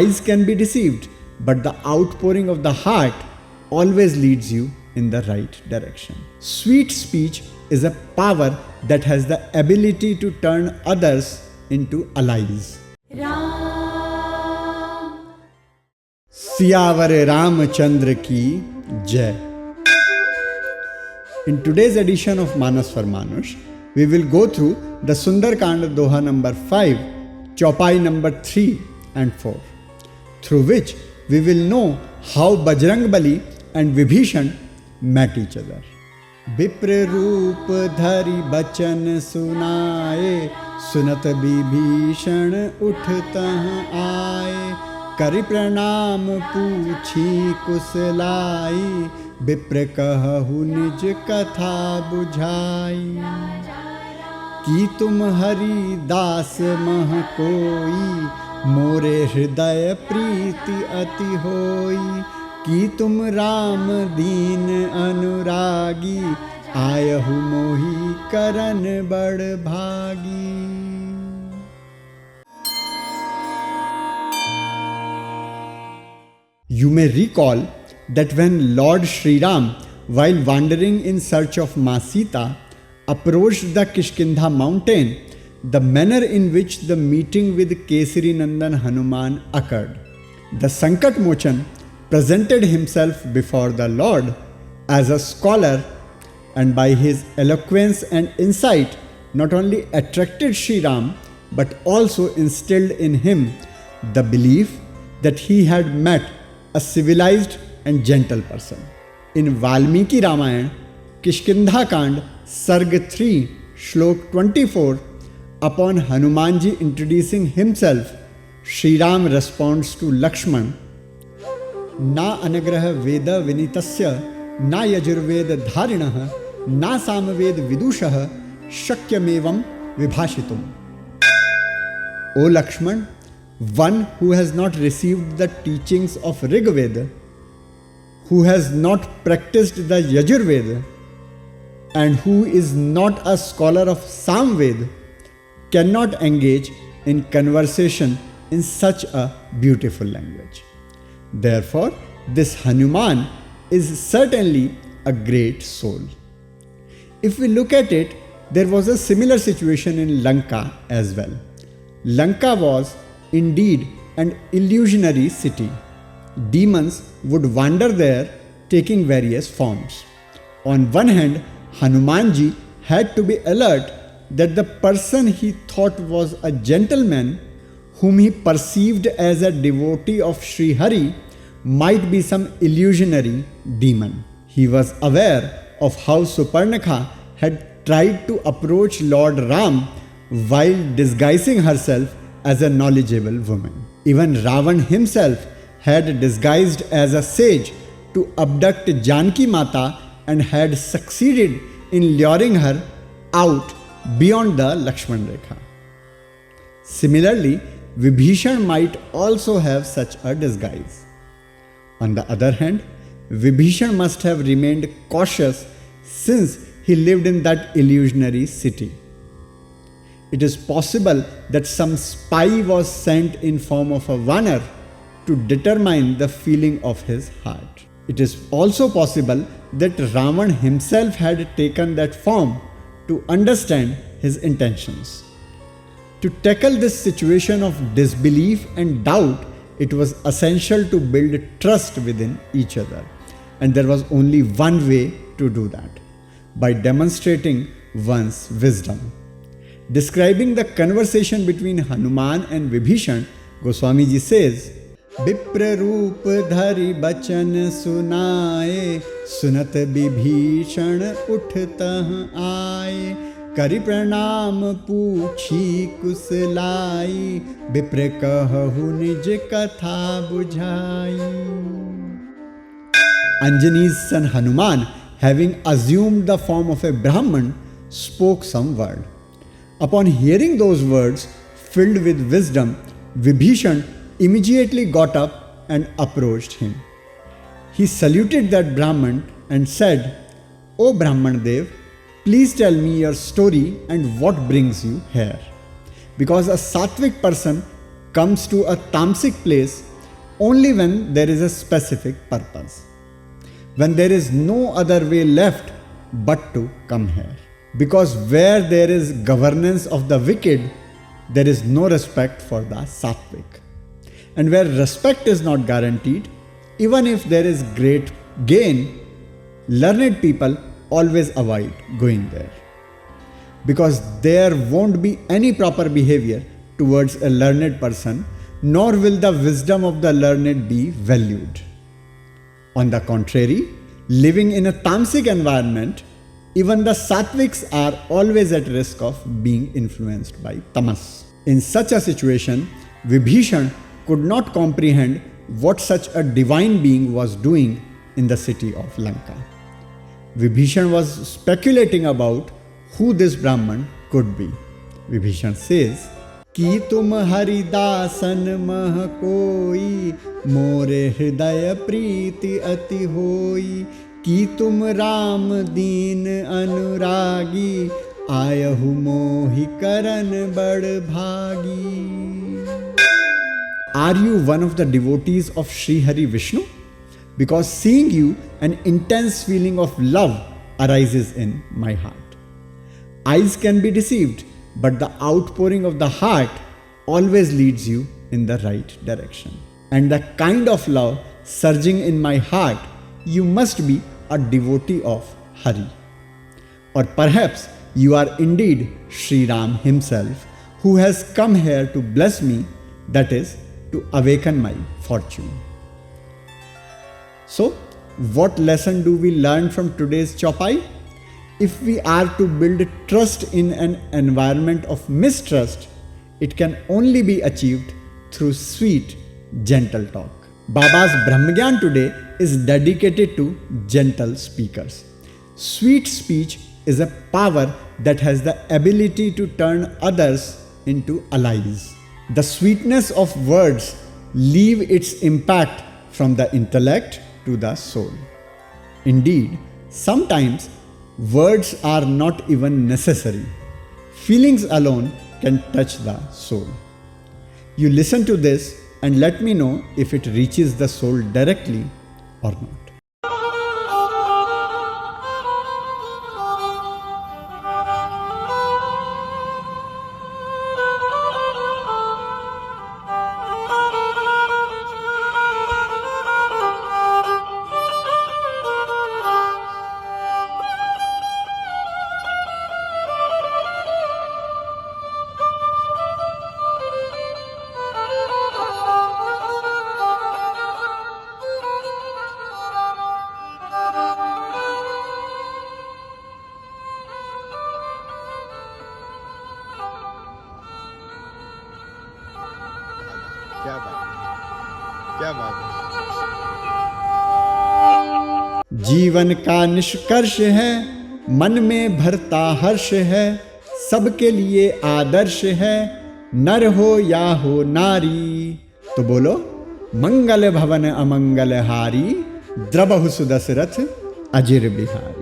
eyes can be deceived, but the outpouring of the heart always leads you in the right direction. Sweet speech is a power that has the ability to turn others into allies. Siyavar Ramchandra की जय. In today's edition of Maanas for Maanush, we will go through the Sundarkand Doha number 5, Chaupai number 3 and 4, through which we will know how Bajrangbali and Vibhishan met each other. विप्र रूप धरि बचन सुनाए, सुनत विभीषण उठतह आए. करि प्रणाम पूछी कुशलाई, विप्र कहु निज कथा बुझाई. की तुम हरि दास मह कोई, मोरे हृदय प्रीति अति होई. की तुम राम दीन अनुरागी, आयहु मोहि करन बड़ भागी. You may recall that when Lord Sri Ram, while wandering in search of Ma Sita, approached the Kishkindha mountain, the manner in which the meeting with Kesari Nandan Hanuman occurred. The Sankat Mochan presented himself before the Lord as a scholar, and by his eloquence and insight not only attracted Sri Ram but also instilled in him the belief that he had met a civilized and gentle person. In Valmiki Ramayana, Kishkindha Kand, Sarg 3, Shlok 24, upon Hanumanji introducing himself, Sri Ram responds to Lakshman, Na anagraha veda vinitasya, na yajurveda dharinah, na samaved vidushah, shakyamevam vibhashitum. O Lakshman, one who has not received the teachings of Rig Veda, who has not practiced the Yajurveda, and who is not a scholar of Samved, cannot engage in conversation in such a beautiful language. Therefore, this Hanuman is certainly a great soul. If we look at it, there was a similar situation in Lanka as well. Lanka was indeed an illusionary city. Demons would wander there taking various forms. On one hand, Hanumanji had to be alert that the person he thought was a gentleman, whom he perceived as a devotee of Sri Hari, might be some illusionary demon. He was aware of how Suparnakha had tried to approach Lord Ram while disguising herself as a knowledgeable woman. Even Ravan himself had disguised as a sage to abduct Janki Mata and had succeeded in luring her out beyond the Lakshman Rekha. Similarly, Vibhishan might also have such a disguise. On the other hand, Vibhishan must have remained cautious since he lived in that illusionary city. It is possible that some spy was sent in form of a Vanar to determine the feeling of his heart. It is also possible that Ravan himself had taken that form to understand his intentions. To tackle this situation of disbelief and doubt, it was essential to build trust within each other. And there was only one way to do that, by demonstrating one's wisdom. Describing the conversation between Hanuman and Vibhishan, Goswami Ji says, Vipra roop dhari bachan sunaye, sunat Vibhishan uttah aaye. Kari pranam puchi kuslai, Vipra kahu nij katha bujhai. Anjani's son Hanuman, having assumed the form of a Brahman, spoke some word. Upon hearing those words, filled with wisdom, Vibhishan immediately got up and approached him. He saluted that Brahman and said, O Brahman Dev, please tell me your story and what brings you here. Because a sattvic person comes to a tamasic place only when there is a specific purpose, when there is no other way left but to come here. Because where there is governance of the wicked, there is no respect for the sattvic. And where respect is not guaranteed, even if there is great gain, learned people always avoid going there. Because there won't be any proper behavior towards a learned person, nor will the wisdom of the learned be valued. On the contrary, living in a tamasic environment, even the sattvics are always at risk of being influenced by tamas. In such a situation, Vibhishan could not comprehend what such a divine being was doing in the city of Lanka. Vibhishan was speculating about who this Brahman could be. Vibhishan says, कि तुम हरिदासन मह कोई मोरे हृदय प्रीति अति होई कि तुम राम दीन अनुरागी आयहु मोहि करन बड़ भागी. Are you one of the devotees of Sri Hari Vishnu? Because seeing you, an intense feeling of love arises in my heart. Eyes can be deceived, but the outpouring of the heart always leads you in the right direction. And the kind of love surging in my heart, you must be a devotee of Hari. Or perhaps you are indeed Sri Ram himself, who has come here to bless me, that is, to awaken my fortune. So, what lesson do we learn from today's Chaupai? If we are to build trust in an environment of mistrust, it can only be achieved through sweet, gentle talk. Baba's Brahmagyan today is dedicated to gentle speakers. Sweet speech is a power that has the ability to turn others into allies. The sweetness of words leave its impact from the intellect to the soul. Indeed, sometimes words are not even necessary. Feelings alone can touch the soul. You listen to this and let me know if it reaches the soul directly or not. क्या बात है. जीवन का निष्कर्ष है, मन में भरता हर्ष है, सबके लिए आदर्श है, नर हो या हो नारी. तो बोलो, मंगल भवन अमंगल हारी, द्रबहु सुदशरथ अजिर बिहारी.